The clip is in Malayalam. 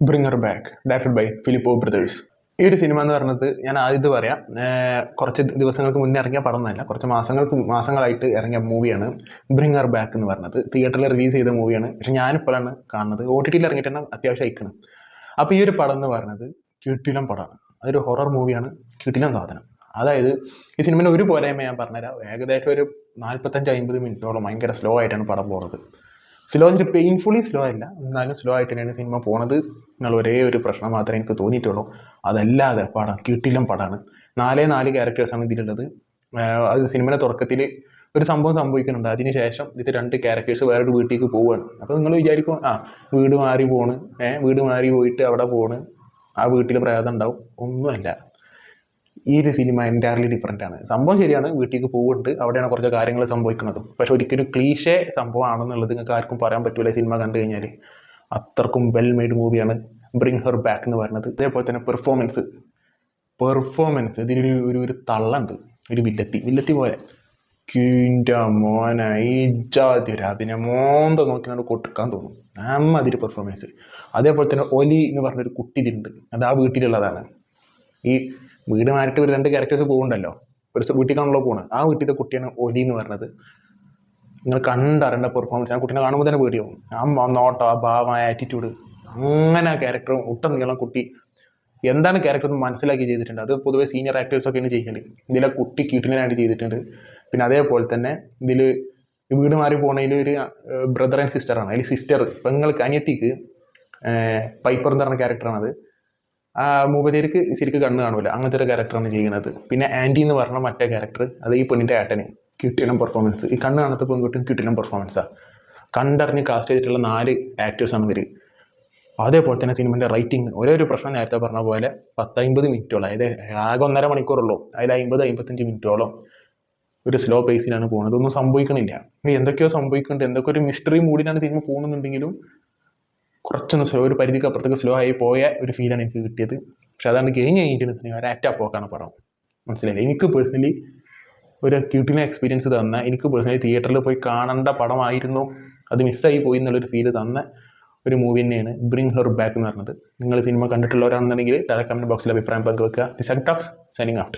Bringer back directed by Philippou brothers. ഈ ഒരു സിനിമ എന്ന് പറയുന്നത് ഞാൻ ആദ്യത്തെ പറയാം, കുറച്ച് ദിവസങ്ങൾക്ക് മുന്നേ ഇറങ്ങിയ പടം എന്നല്ല, കുറച്ച് മാസങ്ങളായിട്ട് ഇറങ്ങിയ മൂവിയാണ് ബ്രിങ്ങർ ബാക്ക് എന്ന് പറഞ്ഞത്. തിയേറ്ററിൽ റിലീസ് ചെയ്ത മൂവിയാണ്. പക്ഷെ ഞാനിപ്പോഴാണ് കാണുന്നത്. OTT ഇറങ്ങിയിട്ട് തന്നെ അത്യാവശ്യം അയക്കണം. അപ്പോൾ ഈ ഒരു പടം എന്ന് പറയുന്നത് കിടിലം പടമാണ്. അതൊരു ഹൊറർ മൂവിയാണ്. കിടിലം സാധനം. അതായത് ഈ സിനിമയുടെ ഒരു പോരായ്മ ഞാൻ പറഞ്ഞുതരാം. ഏകദേശം ഒരു 45-50 മിനിറ്റോളം ഭയങ്കര സ്ലോ ആയിട്ടാണ് പടം പോകുന്നത്. സ്ലോ എന്നിട്ട് പെയിൻഫുള്ളി സ്ലോ അല്ല, എന്നാലും സ്ലോ ആയിട്ട് തന്നെയാണ് സിനിമ പോണത് എന്നുള്ള ഒരേ ഒരു പ്രശ്നം മാത്രമേ എനിക്ക് തോന്നിയിട്ടുള്ളൂ. അതല്ലാതെ പടം കിടിലം പടമാണ്. 4 ക്യാരക്ടേഴ്സാണ് ഇതിലുള്ളത്. അത് സിനിമയുടെ തുടക്കത്തിൽ ഒരു സംഭവം സംഭവിക്കുന്നുണ്ട്. അതിനുശേഷം ഇത് 2 ക്യാരക്ടേഴ്സ് വേറൊരു വീട്ടിലേക്ക് പോവുകയാണ്. അപ്പോൾ നിങ്ങൾ വിചാരിക്കും വീട് മാറി വീട് മാറി പോയിട്ട് അവിടെ പോണ്, ആ വീട്ടിൽ പ്രേതം ഉണ്ടാവും. ഒന്നുമല്ല. ഈ ഒരു സിനിമ എൻറ്റയർലി ഡിഫറെൻ്റ് ആണ്. സംഭവം ശരിയാണ്, വീട്ടിലേക്ക് പോകുന്നുണ്ട്, അവിടെയാണ് കുറച്ച് കാര്യങ്ങൾ സംഭവിക്കുന്നത്. പക്ഷെ ഒരിക്കലും ക്ലീഷേ സംഭവമാണെന്നുള്ളത് നിങ്ങൾക്ക് ആർക്കും പറയാൻ പറ്റൂല. സിനിമ കണ്ടു കഴിഞ്ഞാൽ അത്രക്കും വെൽ മെയ്ഡ് മൂവിയാണ് ബ്രിങ് ഹെർ ബാക്ക് എന്ന് പറയുന്നത്. അതേപോലെ തന്നെ പെർഫോമൻസ് ഇതിലൊരു ഒരു തള്ളുണ്ട്. ഒരു വില്ലത്തി പോലെ കിൻ്റെ മോന ഈ ജാതി അതിനെ മോന്ത നോക്കി നമുക്ക് കൊട്ടിക്കാൻ തോന്നും. അതിൻ്റെ പെർഫോമൻസ്. അതേപോലെ തന്നെ ഒലി എന്ന് പറഞ്ഞൊരു കുട്ടി ഇതിലുണ്ട്. അത് ആ വീട്ടിലുള്ളതാണ്. ഈ വീട് മാറിയിട്ട് ഒരു 2 ക്യാരക്ടേഴ്സ് പോകുന്നുണ്ടല്ലോ, ഒരു വീട്ടിലേക്കാണല്ലോ പോകുന്നത്. ആ വീട്ടിലെ കുട്ടിയാണ് ഒലി എന്ന് പറഞ്ഞത്. നിങ്ങൾ കണ്ടറിയേണ്ട പെർഫോമൻസ്. ആ കുട്ടീനെ കാണുമ്പോൾ തന്നെ പേടിയാവും. ആ നോട്ടം, ആ ഭാവം, ആ ആറ്റിറ്റ്യൂഡ്, അങ്ങനെ ആ ക്യാരക്ടറും നീളം കുട്ടി എന്താണ് ക്യാരക്ടർ എന്ന് മനസ്സിലാക്കി ചെയ്തിട്ടുണ്ട്. അത് പൊതുവെ സീനിയർ ആക്ടേഴ്സൊക്കെയാണ് ചെയ്യുന്നത്. ഇതിലെ കുട്ടി കിട്ടുന്നതിനായിട്ട് ചെയ്തിട്ടുണ്ട്. പിന്നെ അതേപോലെ തന്നെ ഇതിൽ വീട് മാറി പോണതിൽ ഒരു ബ്രദർ ആൻഡ് സിസ്റ്ററാണ്. അതിൽ സിസ്റ്റർ പെങ്ങൾക്ക് അനിയത്തിക്ക് പൈപ്പർ എന്ന് പറഞ്ഞ ക്യാരക്ടറാണത്. ആ മൂപ്പത്തിക്ക് ശരിക്കും കണ്ണ് കാണൂല, അങ്ങനത്തെ ഒരു ക്യാരക്ടറാണ് ചെയ്യുന്നത്. പിന്നെ ആൻറ്റി എന്ന് പറഞ്ഞ മറ്റേ ക്യാരക്ടർ, അത് ഈ പെണ്ണിൻ്റെ ഏട്ടന് കിട്ടിയിലും പെർഫോമൻസ്. ഈ കണ്ണ് കാണാത്ത പെൺകുട്ടിയും കിട്ടിയിലും പെർഫോമൻസാണ്. കണ്ടറിഞ്ഞ് കാസ്റ്റ് ചെയ്തിട്ടുള്ള 4 ആക്ടേഴ്സാണ് ഇവർ. അതേപോലെ തന്നെ സിനിമൻ്റെ റൈറ്റിംഗ്, ഒരേ ഒരു പ്രശ്നം നേരത്തെ പറഞ്ഞ പോലെ 10-50 മിനിറ്റോളം, അതായത് ആകെ 1.5 മണിക്കൂറുള്ളൂ. അതിൽ 50-55 മിനിറ്റോളം ഒരു സ്ലോ പേസിലാണ് പോകുന്നത്. ഒന്നും സംഭവിക്കണില്ല. എന്തൊക്കെയോ സംഭവിക്കുന്നുണ്ട്. എന്തൊക്കെ ഒരു മിസ്റ്ററി മൂഡിലാണ് സിനിമ പോകുന്നുണ്ടെങ്കിലും കുറച്ചൊന്ന് സ്ലോ, ഒരു പരിധിക്ക് അപ്പുറത്തേക്ക് സ്ലോ ആയി പോയ ഒരു ഫീലാണ് എനിക്ക് കിട്ടിയത്. പക്ഷെ അതാണ് കഴിഞ്ഞിട്ടുണ്ടെങ്കിൽ ഒരു പോക്കാണ് പടം. മനസ്സിലായില്ലേ? എനിക്ക് പേഴ്സണലി ഒരു ക്യൂട്ടിനെ എക്സ്പീരിയൻസ് തന്ന, എനിക്ക് പേഴ്സണലി തിയേറ്ററിൽ പോയി കാണേണ്ട പടമായിരുന്നു, അത് മിസ്സായി പോയി എന്നുള്ളൊരു ഫീല് തന്ന ഒരു മൂവി തന്നെയാണ് ബ്രിങ് ഹെർ ബാക്ക് എന്ന് പറഞ്ഞത്. നിങ്ങൾ സിനിമ കണ്ടിട്ടുള്ളവരാണെന്നുണ്ടെങ്കിൽ താഴെ കമൻറ്റ് ബോക്സിൽ അഭിപ്രായം പങ്കുവെക്കുക. This talks signing out.